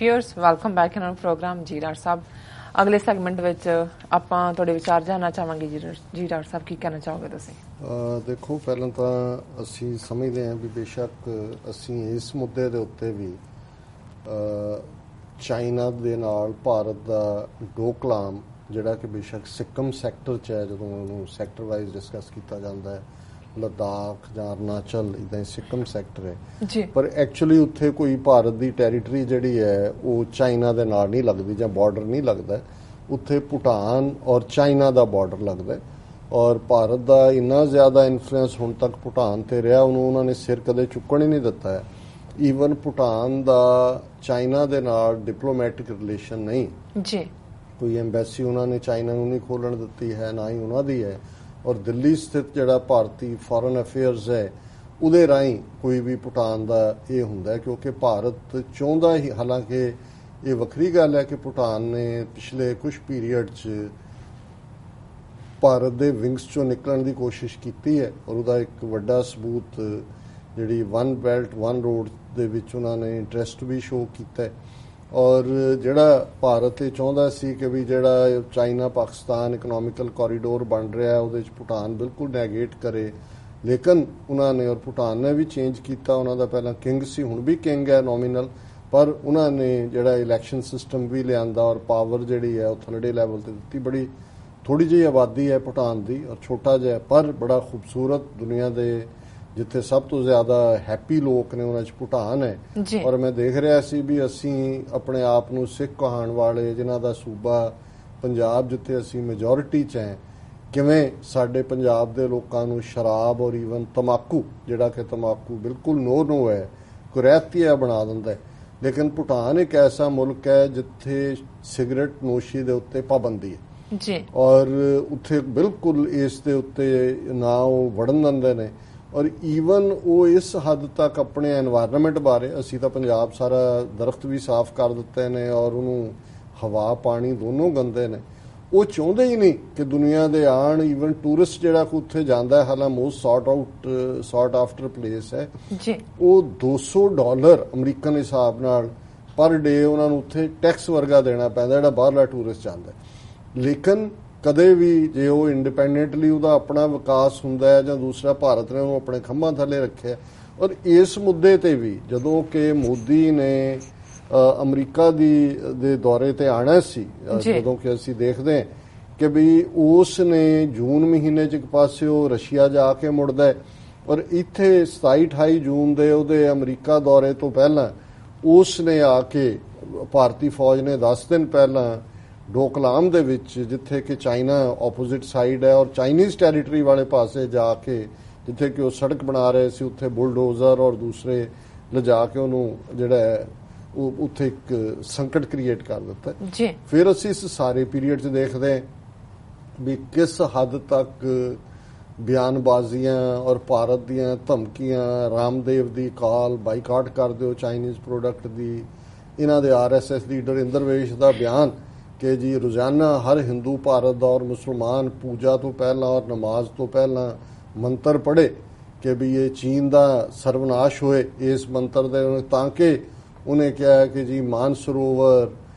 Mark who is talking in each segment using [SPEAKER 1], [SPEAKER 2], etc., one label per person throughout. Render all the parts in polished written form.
[SPEAKER 1] Viewers welcome back in our programme. ਜੀ doctor ਸਾਹਿਬ, ਅਗਲੇ ਸੈਗਮੈਂਟ ਵਿੱਚ ਆਪਾਂ ਤੁਹਾਡੇ ਵਿਚਾਰ ਜਾਣਨਾ ਚਾਹਾਂਗੇ। ਜੀ ਡਾਕਟਰ ਸਾਹਿਬ, ਕੀ ਕਹਿਣਾ ਚਾਹੋਗੇ ਤੁਸੀਂ?
[SPEAKER 2] ਦੇਖੋ, ਪਹਿਲਾਂ ਤਾਂ ਅਸੀਂ ਸਮਝਦੇ ਹਾਂ ਵੀ ਬੇਸ਼ੱਕ ਅਸੀਂ ਇਸ ਮੁੱਦੇ ਦੇ ਉੱਤੇ ਵੀ ਚਾਈਨਾ ਦੇ ਨਾਲ ਭਾਰਤ ਦਾ ਡੋਕਲਾਮ ਜਿਹੜਾ ਕਿ ਬੇਸ਼ੱਕ ਸਿੱਕਮ ਸੈਕਟਰ 'ਚ ਹੈ, ਜਦੋਂ ਉਹਨੂੰ ਸੈਕਟਰ ਵਾਈਜ਼ ਡਿਸਕਸ ਕੀਤਾ ਜਾਂਦਾ ਹੈ, ਲੱਦਾਖ ਜਾਂ ਅਰੁਣਾਚਲ ਇੱਦਾਂ ਹੀ ਸਿੱਕਮ ਸੈਕਟਰ ਹੈ
[SPEAKER 1] ਜੀ, ਪਰ
[SPEAKER 2] ਐਕਚੁਅਲੀ ਉੱਥੇ ਕੋਈ ਭਾਰਤ ਦੀ ਟੈਰੀਟਰੀ ਜਿਹੜੀ ਹੈ ਉਹ ਚਾਈਨਾ ਦੇ ਨਾਲ ਨਹੀਂ ਲੱਗਦੀ ਜਾਂ ਬਾਰਡਰ ਨਹੀਂ ਲੱਗਦਾ। ਉੱਥੇ ਭੂਟਾਨ ਔਰ ਚਾਈਨਾ ਦਾ ਬਾਰਡਰ ਲੱਗਦਾ ਔਰ ਭਾਰਤ ਦਾ ਇੰਨਾ ਜ਼ਿਆਦਾ ਇਨਫਲੂਐਂਸ ਹੁਣ ਤੱਕ ਭੂਟਾਨ 'ਤੇ ਰਿਹਾ, ਉਹਨੂੰ ਉਹਨਾਂ ਨੇ ਸਿਰ ਕਦੇ ਚੁੱਕਣ ਹੀ ਨਹੀਂ ਦਿੱਤਾ ਹੈ। ਈਵਨ ਭੂਟਾਨ ਦਾ ਚਾਈਨਾ ਦੇ ਨਾਲ ਡਿਪਲੋਮੈਟਿਕ ਰਿਲੇਸ਼ਨ ਨਹੀਂ
[SPEAKER 1] ਜੀ, ਕੋਈ
[SPEAKER 2] ਐਮਬੈਸੀ ਉਹਨਾਂ ਨੇ ਚਾਈਨਾ ਨੂੰ ਨਹੀਂ ਖੋਲ੍ਹਣ ਦਿੱਤੀ ਹੈ, ਨਾ ਹੀ ਉਹਨਾਂ ਦੀ ਹੈ। ਔਰ ਦਿੱਲੀ ਸਥਿਤ ਜਿਹੜਾ ਭਾਰਤੀ ਫੋਰਨ ਅਫੇਅਰਸ ਹੈ ਉਹਦੇ ਰਾਹੀਂ ਕੋਈ ਵੀ ਭੂਟਾਨ ਦਾ ਇਹ ਹੁੰਦਾ, ਕਿਉਂਕਿ ਭਾਰਤ ਚਾਹੁੰਦਾ ਹੀ, ਹਾਲਾਂਕਿ ਇਹ ਵੱਖਰੀ ਗੱਲ ਹੈ ਕਿ ਭੂਟਾਨ ਨੇ ਪਿਛਲੇ ਕੁਝ ਪੀਰੀਅਡ 'ਚ ਭਾਰਤ ਦੇ ਵਿੰਗਸ 'ਚੋਂ ਨਿਕਲਣ ਦੀ ਕੋਸ਼ਿਸ਼ ਕੀਤੀ ਹੈ ਔਰ ਉਹਦਾ ਇੱਕ ਵੱਡਾ ਸਬੂਤ ਜਿਹੜੀ ਵਨ ਬੈਲਟ ਵਨ ਰੋਡ ਦੇ ਵਿੱਚ ਉਹਨਾਂ ਨੇ ਇੰਟਰਸਟ ਵੀ ਸ਼ੋਅ ਕੀਤਾ ਹੈ। ਔਰ ਜਿਹੜਾ ਭਾਰਤ ਇਹ ਚਾਹੁੰਦਾ ਸੀ ਕਿ ਵੀ ਜਿਹੜਾ ਚਾਈਨਾ ਪਾਕਿਸਤਾਨ ਇਕਨੋਮਿਕਲ ਕੋਰੀਡੋਰ ਬਣ ਰਿਹਾ ਉਹਦੇ 'ਚ ਭੂਟਾਨ ਬਿਲਕੁਲ ਨੈਗੇਟ ਕਰੇ, ਲੇਕਿਨ ਉਹਨਾਂ ਨੇ ਔਰ ਭੂਟਾਨ ਨੇ ਵੀ ਚੇਂਜ ਕੀਤਾ। ਉਹਨਾਂ ਦਾ ਪਹਿਲਾਂ ਕਿੰਗ ਸੀ, ਹੁਣ ਵੀ ਕਿੰਗ ਹੈ ਨੋਮੀਨਲ, ਪਰ ਉਹਨਾਂ ਨੇ ਜਿਹੜਾ ਇਲੈਕਸ਼ਨ ਸਿਸਟਮ ਵੀ ਲਿਆਂਦਾ ਔਰ ਪਾਵਰ ਜਿਹੜੀ ਹੈ ਉਹ ਥੱਲੜੇ ਲੈਵਲ 'ਤੇ ਦਿੱਤੀ। ਬੜੀ ਥੋੜ੍ਹੀ ਜਿਹੀ ਆਬਾਦੀ ਹੈ ਭੂਟਾਨ ਦੀ ਔਰ ਛੋਟਾ ਜਿਹਾ, ਪਰ ਬੜਾ ਖੂਬਸੂਰਤ, ਦੁਨੀਆ ਦੇ ਜਿੱਥੇ ਸਭ ਤੋਂ ਜ਼ਿਆਦਾ ਹੈਪੀ ਲੋਕ ਨੇ ਉਹਨਾਂ 'ਚ ਭੂਟਾਨ ਹੈ। ਔਰ ਮੈਂ ਦੇਖ ਰਿਹਾ ਸੀ ਵੀ ਅਸੀਂ ਆਪਣੇ ਆਪ ਨੂੰ ਸਿੱਖ ਕਹਾਉਣ ਵਾਲੇ, ਜਿਨ੍ਹਾਂ ਦਾ ਸੂਬਾ ਪੰਜਾਬ ਜਿੱਥੇ ਅਸੀਂ ਮੈਜੋਰਿਟੀ 'ਚ ਹੈ, ਕਿਵੇਂ ਸਾਡੇ ਪੰਜਾਬ ਦੇ ਲੋਕਾਂ ਨੂੰ ਸ਼ਰਾਬ ਔਰ ਈਵਨ ਤੰਬਾਕੂ, ਜਿਹੜਾ ਕਿ ਤੰਬਾਕੂ ਬਿਲਕੁਲ ਨੋ ਹੈ, ਕੁਰੈਤੀਆ ਬਣਾ ਦਿੰਦਾ ਹੈ। ਲੇਕਿਨ ਭੂਟਾਨ ਇੱਕ ਐਸਾ ਮੁਲਕ ਹੈ ਜਿੱਥੇ ਸਿਗਰਟ ਨੋਸ਼ੀ ਦੇ ਉੱਤੇ ਪਾਬੰਦੀ ਹੈ
[SPEAKER 1] ਜੀ,
[SPEAKER 2] ਔਰ ਉੱਥੇ ਬਿਲਕੁਲ ਇਸ ਦੇ ਉੱਤੇ ਨਾ ਉਹ ਵੜਨ ਦਿੰਦੇ ਨੇ। ਔਰ ਈਵਨ ਉਹ ਇਸ ਹੱਦ ਤੱਕ ਆਪਣੇ ਐਨਵਾਇਰਨਮੈਂਟ ਬਾਰੇ, ਅਸੀਂ ਤਾਂ ਪੰਜਾਬ ਸਾਰਾ ਦਰਖਤ ਵੀ ਸਾਫ਼ ਕਰ ਦਿੱਤੇ ਨੇ ਔਰ ਉਹਨੂੰ ਹਵਾ ਪਾਣੀ ਦੋਨੋਂ ਗੰਦੇ ਨੇ, ਉਹ ਚਾਹੁੰਦੇ ਹੀ ਨਹੀਂ ਕਿ ਦੁਨੀਆ ਦੇ ਆਣ। ਈਵਨ ਟੂਰਿਸਟ ਜਿਹੜਾ ਕੋ ਉੱਥੇ ਜਾਂਦਾ, ਹਾਲਾਂਕਿ ਮੋਸਟ ਸੌਟ ਆਫਟਰ ਪਲੇਸ ਹੈ
[SPEAKER 1] ਜੀ, ਉਹ
[SPEAKER 2] $200 ਅਮਰੀਕਨ ਹਿਸਾਬ ਨਾਲ ਪਰ ਡੇ ਉਹਨਾਂ ਨੂੰ ਉੱਥੇ ਟੈਕਸ ਵਰਗਾ ਦੇਣਾ ਪੈਂਦਾ ਜਿਹੜਾ ਬਾਹਰਲਾ ਟੂਰਿਸਟ ਜਾਂਦਾ। ਲੇਕਿਨ ਕਦੇ ਵੀ ਜੇ ਉਹ ਇੰਡੀਪੈਂਡੈਂਟਲੀ ਉਹਦਾ ਆਪਣਾ ਵਿਕਾਸ ਹੁੰਦਾ ਹੈ ਜਾਂ ਦੂਸਰਾ ਭਾਰਤ ਨੇ ਉਹਨੂੰ ਆਪਣੇ ਖੰਭਾਂ ਥੱਲੇ ਰੱਖਿਆ। ਔਰ ਇਸ ਮੁੱਦੇ ਤੇ ਵੀ ਜਦੋਂ ਕਿ ਮੋਦੀ ਨੇ ਅਮਰੀਕਾ ਦੇ ਦੌਰੇ ਤੇ ਆਣਾ ਸੀ, ਜਦੋਂ ਕਿ ਅਸੀਂ ਦੇਖਦੇ ਹਾਂ ਕਿ ਵੀ ਉਸ ਨੇ ਜੂਨ ਮਹੀਨੇ 'ਚ ਇੱਕ ਪਾਸੇ ਉਹ ਰਸ਼ੀਆ ਜਾ ਕੇ ਮੁੜਦਾ ਹੈ ਔਰ ਇੱਥੇ 27-28 ਜੂਨ ਦੇ ਉਹਦੇ ਅਮਰੀਕਾ ਦੌਰੇ ਤੋਂ ਪਹਿਲਾਂ ਉਸ ਨੇ ਆ ਕੇ, ਭਾਰਤੀ ਫੌਜ ਨੇ 10 ਦਿਨ ਪਹਿਲਾਂ ਡੋਕਲਾਮ ਦੇ ਵਿੱਚ, ਜਿੱਥੇ ਕਿ ਚਾਈਨਾ ਆਪੋਜ਼ਿਟ ਸਾਈਡ ਹੈ ਔਰ ਚਾਈਨੀਜ਼ ਟੈਰੀਟਰੀ ਵਾਲੇ ਪਾਸੇ ਜਾ ਕੇ, ਜਿੱਥੇ ਕਿ ਉਹ ਸੜਕ ਬਣਾ ਰਹੇ ਸੀ, ਉੱਥੇ ਬੁਲਡੋਜ਼ਰ ਔਰ ਦੂਸਰੇ ਲਿਜਾ ਕੇ ਉਹਨੂੰ ਜਿਹੜਾ ਹੈ ਉਹ ਉੱਥੇ ਇੱਕ ਸੰਕਟ ਕ੍ਰੀਏਟ ਕਰ ਦਿੱਤਾ ਜੀ। ਫਿਰ ਅਸੀਂ ਇਸ ਸਾਰੇ ਪੀਰੀਅਡ 'ਚ ਦੇਖਦੇ ਹਾਂ ਵੀ ਕਿਸ ਹੱਦ ਤੱਕ ਬਿਆਨਬਾਜ਼ੀਆਂ ਔਰ ਭਾਰਤ ਦੀਆਂ ਧਮਕੀਆਂ, ਰਾਮਦੇਵ ਦੀ ਕਾਲ ਬਾਈਕਾਟ ਕਰ ਦਿਓ ਚਾਈਨੀਜ਼ ਪ੍ਰੋਡਕਟ ਦੀ, ਇਹਨਾਂ ਦੇ RSS ਲੀਡਰ ਇੰਦਰਵੇਸ਼ ਦਾ ਬਿਆਨ ਕਿ ਜੀ ਰੋਜ਼ਾਨਾ ਹਰ ਹਿੰਦੂ ਭਾਰਤ ਦਾ ਔਰ ਮੁਸਲਮਾਨ ਪੂਜਾ ਤੋਂ ਪਹਿਲਾਂ ਔਰ ਨਮਾਜ਼ ਤੋਂ ਪਹਿਲਾਂ ਮੰਤਰ ਪੜ੍ਹੇ ਕਿ ਵੀ ਇਹ ਚੀਨ ਦਾ ਸਰਵਨਾਸ਼ ਹੋਏ ਇਸ ਮੰਤਰ ਦੇ, ਤਾਂ ਕਿ ਉਹਨੇ ਕਿਹਾ ਕਿ ਜੀ ਮਾਨਸਰੋਵਰ,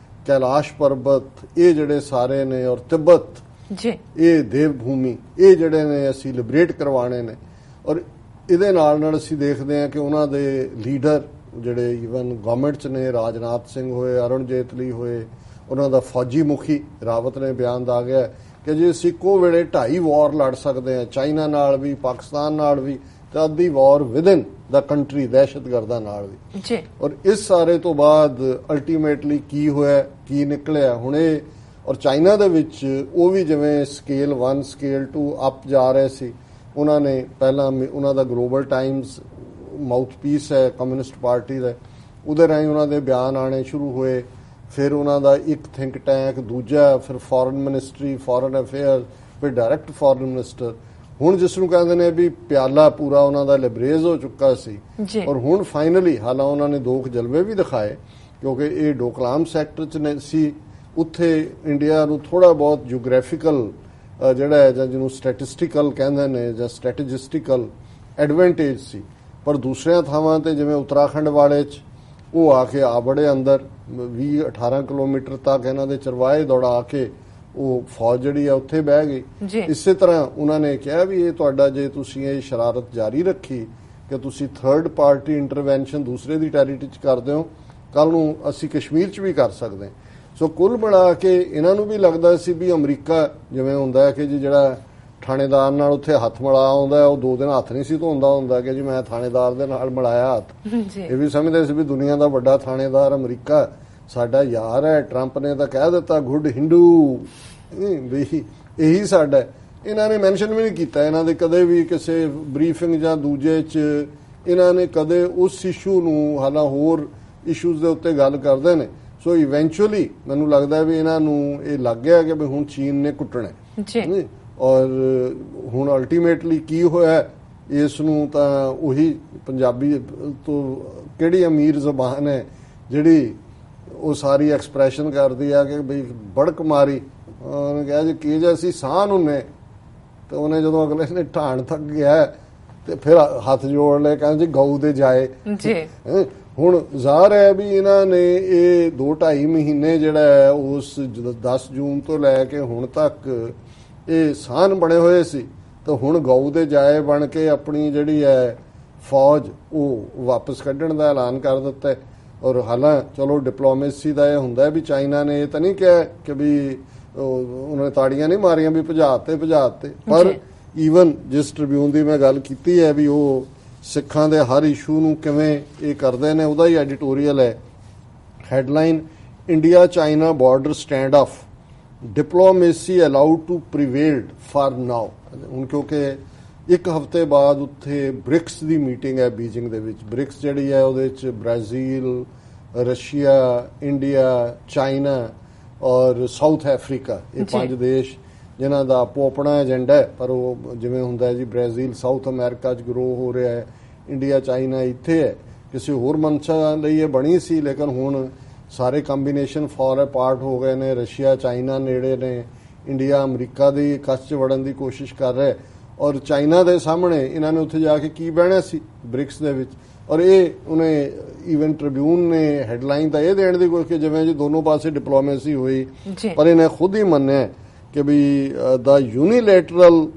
[SPEAKER 2] ਕੈਲਾਸ਼ ਪਰਬਤ, ਇਹ ਜਿਹੜੇ ਸਾਰੇ ਨੇ ਔਰ ਤਿੱਬਤ ਜੀ, ਇਹ ਦੇਵ ਭੂਮੀ, ਇਹ ਜਿਹੜੇ ਨੇ ਅਸੀਂ ਲਿਬਰੇਟ ਕਰਵਾਣੇ ਨੇ। ਔਰ ਇਹਦੇ ਨਾਲ ਅਸੀਂ ਦੇਖਦੇ ਹਾਂ ਕਿ ਉਹਨਾਂ ਦੇ ਲੀਡਰ ਜਿਹੜੇ ਈਵਨ ਗਵਰਨਮੈਂਟ 'ਚ ਨੇ, ਰਾਜਨਾਥ ਸਿੰਘ ਹੋਏ, ਅਰੁਣ ਜੇਤਲੀ ਹੋਏ, ਉਹਨਾਂ ਦਾ ਫੌਜੀ ਮੁਖੀ ਰਾਵਤ ਨੇ ਬਿਆਨ ਦਾ ਗਿਆ ਕਿ ਜੇ ਅਸੀਂ ਇੱਕੋ ਵੇਲੇ 2.5 ਵਾਰ ਲੜ ਸਕਦੇ ਹਾਂ, ਚਾਈਨਾ ਨਾਲ ਵੀ, ਪਾਕਿਸਤਾਨ ਨਾਲ ਵੀ, ਤੇ ਅੱਧੀ ਵਾਰ ਵਿਦਨ ਦਾ ਕੰਟਰੀ, ਦਹਿਸ਼ਤਗਰਦਾਂ ਨਾਲ ਵੀ ਜੀ। ਔਰ ਇਸ ਸਾਰੇ ਤੋਂ ਬਾਅਦ ਅਲਟੀਮੇਟਲੀ ਕੀ ਹੋਇਆ, ਕੀ ਨਿਕਲਿਆ ਹੁਣ ਇਹ, ਔਰ ਚਾਈਨਾ ਦੇ ਵਿੱਚ ਉਹ ਵੀ ਜਿਵੇਂ ਸਕੇਲ 1 ਸਕੇਲ 2 ਅਪ ਜਾ ਰਹੇ ਸੀ। ਉਹਨਾਂ ਨੇ ਪਹਿਲਾਂ ਉਹਨਾਂ ਦਾ ਗਲੋਬਲ ਟਾਈਮਸ ਮਾਊਥਪੀਸ ਹੈ ਕਮਿਊਨਿਸਟ ਪਾਰਟੀ ਦਾ, ਉਹਦੇ ਰਾਹੀਂ ਉਹਨਾਂ ਦੇ ਬਿਆਨ ਆਣੇ ਸ਼ੁਰੂ ਹੋਏ। ਫਿਰ ਉਹਨਾਂ ਦਾ ਇੱਕ ਥਿੰਕ ਟੈਂਕ, ਦੂਜਾ ਫਿਰ ਫੋਰਨ ਮਿਨਿਸਟਰੀ, ਫੋਰਨ ਅਫੇਅਰ, ਫਿਰ ਡਾਇਰੈਕਟ ਫੋਰਨ ਮਿਨਿਸਟਰ। ਹੁਣ ਜਿਸ ਨੂੰ ਕਹਿੰਦੇ ਨੇ ਵੀ ਪਿਆਲਾ ਪੂਰਾ ਉਹਨਾਂ ਦਾ ਲਿਬਰੇਜ਼ ਹੋ ਚੁੱਕਾ ਸੀ ਔਰ ਹੁਣ ਫਾਈਨਲੀ, ਹਾਲਾਂ ਉਹਨਾਂ ਨੇ 2 ਜਲਵੇ ਵੀ ਦਿਖਾਏ ਕਿਉਂਕਿ ਇਹ ਡੋਕਲਾਮ ਸੈਕਟਰ 'ਚ ਸੀ, ਉੱਥੇ ਇੰਡੀਆ ਨੂੰ ਥੋੜ੍ਹਾ ਬਹੁਤ ਜਿਓਗ੍ਰਾਫੀਕਲ ਜਿਹੜਾ ਹੈ ਜਾਂ ਜਿਹਨੂੰ ਸਟੈਟਿਸਟੀਕਲ ਕਹਿੰਦੇ ਨੇ ਜਾਂ ਸਟ੍ਰੈਟੇਜਿਸਟਿਕਲ ਐਡਵਾਂਟੇਜ ਸੀ। ਪਰ ਦੂਸਰਿਆਂ ਥਾਵਾਂ 'ਤੇ ਜਿਵੇਂ ਉੱਤਰਾਖੰਡ ਵਾਲੇ 'ਚ ਉਹ ਆ ਕੇ ਆ ਬੜੇ ਅੰਦਰ 20-18 ਕਿਲੋਮੀਟਰ ਤੱਕ ਇਹਨਾਂ ਦੇ ਚਰਵਾਏ ਦੌੜਾ ਕੇ ਉਹ ਫੌਜ ਜਿਹੜੀ ਆ ਉੱਥੇ ਬਹਿ ਗਈ। ਇਸੇ ਤਰ੍ਹਾਂ ਉਹਨਾਂ ਨੇ ਕਿਹਾ ਵੀ ਇਹ ਤੁਹਾਡਾ ਜੇ ਤੁਸੀਂ ਇਹ ਸ਼ਰਾਰਤ ਜਾਰੀ ਰੱਖੀ ਕਿ ਤੁਸੀਂ ਥਰਡ ਪਾਰਟੀ ਇੰਟਰਵੈਂਸ਼ਨ ਦੂਸਰੇ ਦੀ ਟੈਰੀਟਰੀ 'ਚ ਕਰਦੇ ਹੋ, ਕੱਲ ਨੂੰ ਅਸੀਂ ਕਸ਼ਮੀਰ 'ਚ ਵੀ ਕਰ ਸਕਦੇ। ਸੋ ਕੁੱਲ ਮਿਲਾ ਕੇ ਇਹਨਾਂ ਨੂੰ ਵੀ ਲੱਗਦਾ ਸੀ ਵੀ ਅਮਰੀਕਾ ਜਿਵੇਂ ਹੁੰਦਾ ਕਿ ਜੀ ਜਿਹੜਾ ਥਾਣੇਦਾਰ ਨਾਲ ਉੱਥੇ ਹੱਥ ਮਿਲਾ ਆਉਂਦਾ ਉਹ 2 ਦਿਨ ਹੱਥ ਨਹੀਂ ਸੀ ਧੋਂਦਾ ਹੁੰਦਾ ਕਿ ਜੀ ਮੈਂ ਥਾਣੇਦਾਰ ਦੇ ਨਾਲ ਮਿਲਾਇਆ ਹੱਥ। ਇਹ ਵੀ ਸਮਝਦੇ ਸੀ ਵੀ ਦੁਨੀਆ ਦਾ ਵੱਡਾ ਥਾਣੇਦਾਰ ਅਮਰੀਕਾ ਸਾਡਾ ਯਾਰ ਹੈ। ਟਰੰਪ ਨੇ ਤਾਂ ਕਹਿ ਦਿੱਤਾ ਗੁੱਡ ਹਿੰਦੂ ਵੀ ਇਹੀ ਸਾਡਾ। ਇਹਨਾਂ ਨੇ ਮੈਂਸ਼ਨ ਵੀ ਨਹੀਂ ਕੀਤਾ, ਇਹਨਾਂ ਦੇ ਕਦੇ ਵੀ ਕਿਸੇ ਬਰੀਫਿੰਗ ਜਾਂ ਦੂਜੇ 'ਚ ਇਹਨਾਂ ਨੇ ਕਦੇ ਉਸ ਇਸ਼ੂ ਨੂੰ, ਹਾਲਾਂ ਹੋਰ ਇਸ਼ੂਜ਼ ਦੇ ਉੱਤੇ ਗੱਲ ਕਰਦੇ ਨੇ। ਸੋ ਇਵੈਂਚੁਅਲੀ ਮੈਨੂੰ ਲੱਗਦਾ ਵੀ ਇਹਨਾਂ ਨੂੰ ਇਹ ਲੱਗ ਗਿਆ ਕਿ ਵੀ ਹੁਣ ਚੀਨ ਨੇ ਕੁੱਟਣਾ ਔਰ ਹੁਣ ਅਲਟੀਮੇਟਲੀ ਕੀ ਹੋਇਆ ਇਸ ਨੂੰ ਤਾਂ ਉਹੀ ਪੰਜਾਬੀ ਤੋਂ ਕਿਹੜੀ ਅਮੀਰ ਜ਼ਬਾਨ ਹੈ ਜਿਹੜੀ ਉਹ ਸਾਰੀ ਐਕਸਪ੍ਰੈਸ਼ਨ ਕਰਦੀ ਆ ਕਿ ਬਈ ਬੜਕ ਮਾਰੀ। ਉਹਨੇ ਕਿਹਾ ਜੀ ਕੀ ਜੇ ਅਸੀਂ ਸਾਹ ਨੂੰ ਨੇ, ਤੇ ਉਹਨੇ ਜਦੋਂ ਅਗਲੇ ਨੇ ਢਾਣ ਤੱਕ ਗਿਆ ਤੇ ਫਿਰ ਹੱਥ ਜੋੜ ਲਏ, ਕਹਿੰਦੇ ਜੀ ਗਊ ਦੇ ਜਾਏ ਜੀ। ਹੁਣ ਜ਼ਾਹਰ ਹੈ ਵੀ ਇਹਨਾਂ ਨੇ ਇਹ 2-2.5 ਮਹੀਨੇ ਜਿਹੜਾ ਹੈ ਉਸ 10 ਜੂਨ ਤੋਂ ਲੈ ਕੇ ਹੁਣ ਤੱਕ ਇਹ ਸਾਨ ਬਣੇ ਹੋਏ ਸੀ, ਤਾਂ ਹੁਣ ਗਊ ਦੇ ਜਾਏ ਬਣ ਕੇ ਆਪਣੀ ਜਿਹੜੀ ਹੈ ਫੌਜ ਉਹ ਵਾਪਸ ਕੱਢਣ ਦਾ ਐਲਾਨ ਕਰ ਦਿੱਤਾ। ਔਰ ਹਾਲਾਂ ਚਲੋ ਡਿਪਲੋਮੇਸੀ ਦਾ ਇਹ ਹੁੰਦਾ ਵੀ ਚਾਈਨਾ ਨੇ ਇਹ ਤਾਂ ਨਹੀਂ ਕਿਹਾ ਕਿ ਵੀ ਉਹਨਾਂ ਨੇ ਤਾੜੀਆਂ ਨਹੀਂ ਮਾਰੀਆਂ ਵੀ ਭਜਾਤੇ, ਪਰ ਈਵਨ ਜਿਸ ਟ੍ਰਿਬਿਊਨ ਦੀ ਮੈਂ ਗੱਲ ਕੀਤੀ ਹੈ ਵੀ ਉਹ ਸਿੱਖਾਂ ਦੇ ਹਰ ਇਸ਼ੂ ਨੂੰ ਕਿਵੇਂ ਇਹ ਕਰਦੇ ਨੇ, ਉਹਦਾ ਹੀ ਐਡੀਟੋਰੀਅਲ ਹੈ। Headline India China border stand off diplomacy allowed to prevailed for now. ਹੁਣ ਕਿਉਂਕਿ ਇੱਕ ਹਫ਼ਤੇ ਬਾਅਦ ਉੱਥੇ ਬ੍ਰਿਕਸ ਦੀ ਮੀਟਿੰਗ ਹੈ ਬੀਜਿੰਗ ਦੇ ਵਿੱਚ। ਬ੍ਰਿਕਸ ਜਿਹੜੀ ਹੈ ਉਹਦੇ ਵਿੱਚ ਬ੍ਰਾਜ਼ੀਲ, ਰਸ਼ੀਆ, ਇੰਡੀਆ, ਚਾਈਨਾ ਔਰ ਸਾਊਥ ਅਫਰੀਕਾ, ਇਹ 5 ਦੇਸ਼ ਜਿਨ੍ਹਾਂ ਦਾ ਆਪੋ ਆਪਣਾ ਏਜੰਡਾ ਹੈ। ਪਰ ਉਹ ਜਿਵੇਂ ਹੁੰਦਾ ਜੀ ਬ੍ਰਾਜ਼ੀਲ ਸਾਊਥ ਅਮਰੀਕਾ 'ਚ ਗਰੋ ਹੋ ਰਿਹਾ ਹੈ, ਇੰਡੀਆ ਚਾਈਨਾ ਇੱਥੇ ਹੈ। ਕਿਸੇ ਹੋਰ ਮਨਸ਼ਾ ਲਈ ਇਹ ਬਣੀ ਸੀ ਲੇਕਿਨ ਹੁਣ ਸਾਰੇ ਕੰਬੀਨੇਸ਼ਨ ਫਾਲ ਅਪਾਰਟ ਹੋ ਗਏ ਨੇ। ਰਸ਼ੀਆ ਚਾਈਨਾ ਨੇੜੇ ਨੇ, ਇੰਡੀਆ ਅਮਰੀਕਾ ਦੀ ਕੱਛ 'ਚ ਵੜਨ ਦੀ ਕੋਸ਼ਿਸ਼ ਕਰ ਰਿਹਾ ਔਰ ਚਾਈਨਾ ਦੇ ਸਾਹਮਣੇ ਇਹਨਾਂ ਨੇ ਉੱਥੇ ਜਾ ਕੇ ਕੀ ਬਹਿਣਾ ਸੀ ਬ੍ਰਿਕਸ ਦੇ ਵਿੱਚ। ਔਰ ਇਹ ਉਹਨੇ ਈਵਨ ਟ੍ਰਿਬਿਊਨ ਨੇ ਹੈਡਲਾਈਨ ਤਾਂ ਇਹ ਦੇਣ ਦੀ ਕੋਸ਼ਿਸ਼ ਕਿ ਜਿਵੇਂ ਜੀ ਦੋਨੋਂ ਪਾਸੇ ਡਿਪਲੋਮੇਸੀ ਹੋਈ, ਪਰ ਇਹਨੇ ਖੁਦ ਹੀ ਮੰਨਿਆ ਕਿ ਵੀ ਦਾ ਯੂਨੀਲੈਟਰਲ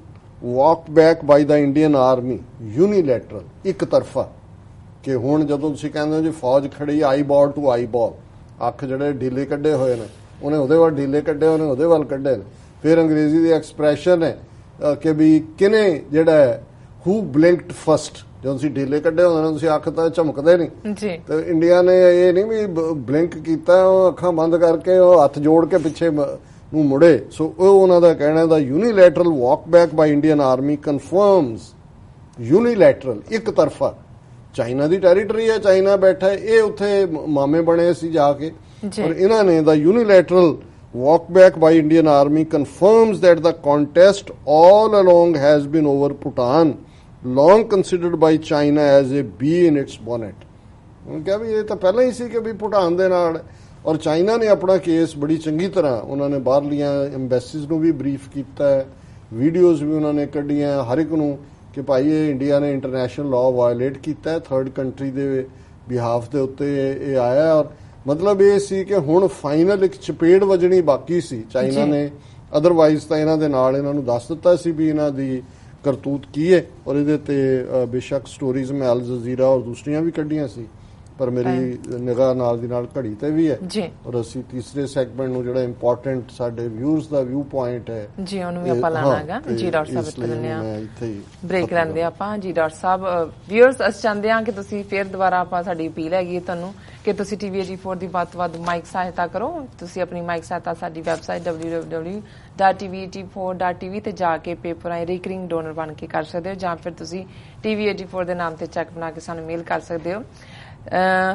[SPEAKER 2] ਵਾਕ ਬੈਕ ਬਾਈ ਦਾ ਇੰਡੀਅਨ ਆਰਮੀ, ਯੂਨੀਲੈਟਰਲ ਇੱਕ ਤਰਫਾ, ਕਿ ਹੁਣ ਜਦੋਂ ਤੁਸੀਂ ਕਹਿੰਦੇ ਹੋ ਜੀ ਫੌਜ ਖੜੀ ਆਈ ਬਾਲ ਟੂ ਆਈ ਬਾਲ, ਅੱਖ ਜਿਹੜੇ ਢੀਲੇ ਕੱਢੇ ਹੋਏ ਨੇ ਉਹਨੇ ਉਹਦੇ ਵੱਲ ਢੀਲੇ ਕੱਢੇ, ਉਹਨੇ ਉਹਦੇ ਵੱਲ ਕੱਢੇ ਨੇ। ਫਿਰ ਅੰਗਰੇਜ਼ੀ ਦੀ ਐਕਸਪ੍ਰੈਸ਼ਨ ਹੈ ਕਿ ਵੀ ਕਿਨੇ ਜਿਹੜਾ ਹੂ ਬਲਿੰਕਡ ਫਸਟ, ਜਦੋਂ ਤੁਸੀਂ ਢੀਲੇ ਕੱਢੇ ਹੁੰਦੇ ਨੇ ਤੁਸੀਂ ਅੱਖ ਤਾਂ ਝਮਕਦੇ ਨਹੀਂ ਜੀ। ਤੇ ਇੰਡੀਆ ਨੇ ਇਹ ਨਹੀਂ ਵੀ ਬਲਿੰਕ ਕੀਤਾ, ਉਹ ਅੱਖਾਂ ਬੰਦ ਕਰਕੇ ਉਹ ਹੱਥ ਜੋੜ ਕੇ ਪਿੱਛੇ ਨੂੰ ਮੁੜੇ। ਸੋ ਉਹ ਉਹਨਾਂ ਦਾ ਕਹਿਣਾ ਦਾ ਯੂਨੀਲੈਟਰਲ ਵਾਕ ਬੈਕ ਬਾਈ ਇੰਡੀਅਨ ਆਰਮੀ ਕਨਫਰਮਸ, ਯੂਨੀਲੈਟਰਲ ਇੱਕ ਤਰਫਾ ਚਾਈਨਾ ਦੀ ਟੈਰੀਟਰੀ ਹੈ, ਚਾਈਨਾ ਬੈਠਾ, ਇਹ ਉੱਥੇ ਮਾਮੇ ਬਣੇ ਸੀ ਜਾ ਕੇ। ਔਰ ਇਹਨਾਂ ਨੇ ਦਾ ਯੂਨੀਲੈਟਰਲ walk back by Indian Army confirms that the contest all along has been over Bhutan, long considered by China as a bee in its bonnet। ਕਿਹਾ ਵੀ ਇਹ ਤਾਂ ਪਹਿਲਾਂ ਹੀ ਸੀ ਕਿ ਵੀ ਭੂਟਾਨ ਦੇ ਨਾਲ। ਔਰ ਚਾਈਨਾ ਨੇ ਆਪਣਾ ਕੇਸ ਬੜੀ ਚੰਗੀ ਤਰ੍ਹਾਂ ਉਹਨਾਂ ਨੇ ਬਾਹਰਲੀਆਂ ਐਮਬੈਸੀਜ਼ ਨੂੰ ਵੀ ਬਰੀਫ ਕੀਤਾ ਹੈ, ਵੀਡੀਓਜ਼ ਵੀ ਉਹਨਾਂ ਨੇ ਕੱਢੀਆਂ ਹਰ ਇੱਕ ਨੂੰ ਕਿ ਭਾਈ ਇਹ ਇੰਡੀਆ ਨੇ ਇੰਟਰਨੈਸ਼ਨਲ ਲਾਅ ਵਾਇਲੇਟ ਕੀਤਾ ਹੈ, ਥਰਡ ਕੰਟਰੀ ਦੇ ਬਿਹਾਫ ਦੇ ਉੱਤੇ ਇਹ ਆਇਆ। ਔਰ ਮਤਲਬ ਇਹ ਸੀ ਕਿ ਹੁਣ ਫਾਈਨਲ ਇੱਕ ਚਪੇੜ ਵਜਣੀ ਬਾਕੀ ਸੀ ਚਾਈਨਾ ਨੇ, ਅਦਰਵਾਈਜ਼ ਤਾਂ ਇਹਨਾਂ ਦੇ ਨਾਲ ਇਹਨਾਂ ਨੂੰ ਦੱਸ ਦਿੱਤਾ ਸੀ ਵੀ ਇਹਨਾਂ ਦੀ ਕਰਤੂਤ ਕੀ ਹੈ। ਔਰ ਇਹਦੇ ਤੇ ਬੇਸ਼ੱਕ ਸਟੋਰੀਜ਼ ਮੈਂ ਅਲ ਜਜ਼ੀਰਾ ਔਰ ਦੂਸਰੀਆਂ ਵੀ ਕੱਢੀਆਂ ਸੀ, ਪਰ ਮੇਰੀ ਨਿਗਾਹ ਨਾਲ ਦੀ ਨਾਲ ਘੜੀ ਤੇ ਵੀ ਹੈ। ਔਰ ਅਸੀਂ ਤੀਸਰੇ ਸੈਗਮੈਂਟ ਨੂੰ ਜਿਹੜਾ ਇੰਪੋਰਟੈਂਟ ਸਾਡੇ ਵਿਊਅਰਸ ਦਾ ਵਿਊ ਪੁਆਇੰਟ ਹੈ ਜੀ, ਉਹਨੂੰ ਵੀ ਆਪਾਂ ਲਾਣਾਗਾ ਜੀ। ਡਾਕਟਰ ਸਾਹਿਬ ਇੱਥੇ ਲੈਣੇ ਆ ਬ੍ਰੇਕ ਲੈਂਦੇ ਆਪਾਂ ਜੀ। ਡਾਕਟਰ ਸਾਹਿਬ ਵਿਊਅਰਸ ਅਸੀਂ ਚਾਹੁੰਦੇ ਹਾਂ ਕਿ ਤੁਸੀਂ ਫੇਰ ਦੁਬਾਰਾ ਆਪਾਂ ਸਾਡੀ ਅਪੀਲ ਹੈਗੀ ਤੁਹਾਨੂੰ ਕਿ ਤੁਸੀਂ TV 84 ਦੀ ਵੱਧ ਤੋਂ ਵੱਧ ਮਾਈਕ ਸਹਾਇਤਾ ਕਰੋ। ਤੁਸੀਂ ਆਪਣੀ ਮਾਈਕ ਸਹਾਇਤਾ ਸਾਡੀ ਵੈਬਸਾਈਟ www.tv84.tv ਤੇ ਜਾ ਕੇ ਪੇਪਰ ਆਈ ਰੀਕਰਿੰਗ ਡੋਨਰ ਬਣ ਕੇ ਕਰ ਸਕਦੇ ਹੋ, ਜਾਂ ਫਿਰ ਤੁਸੀਂ TV 84 ਦੇ ਨਾਮ ਤੇ ਚੈੱਕ ਬਣਾ ਕੇ ਸਾਨੂੰ ਮੇਲ ਕਰ ਸਕਦੇ ਹੋ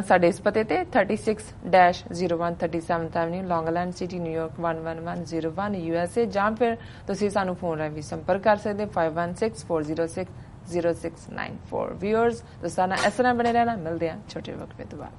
[SPEAKER 2] ਸਾਡੇ ਇਸ ਪਤੇ ਤੇ 36-01 37th Avenue Long Island City New York 11101 USA, ਜਾਂ ਫਿਰ ਤੁਸੀਂ ਸਾਨੂੰ ਫੋਨ ਰਾਹੀਂ ਵੀ ਸੰਪਰਕ ਕਰ ਸਕਦੇ 5164060694। ਵਿਊਅਰਸ ਦੋਸਤਾਨਾ ਇਸ ਤਰ੍ਹਾਂ ਬਣੇ ਰਹਿਣਾ। ਮਿਲਦੇ ਹਾਂ ਛੋਟੇ ਵਕਫੇ ਤੋਂ ਬਾਅਦ।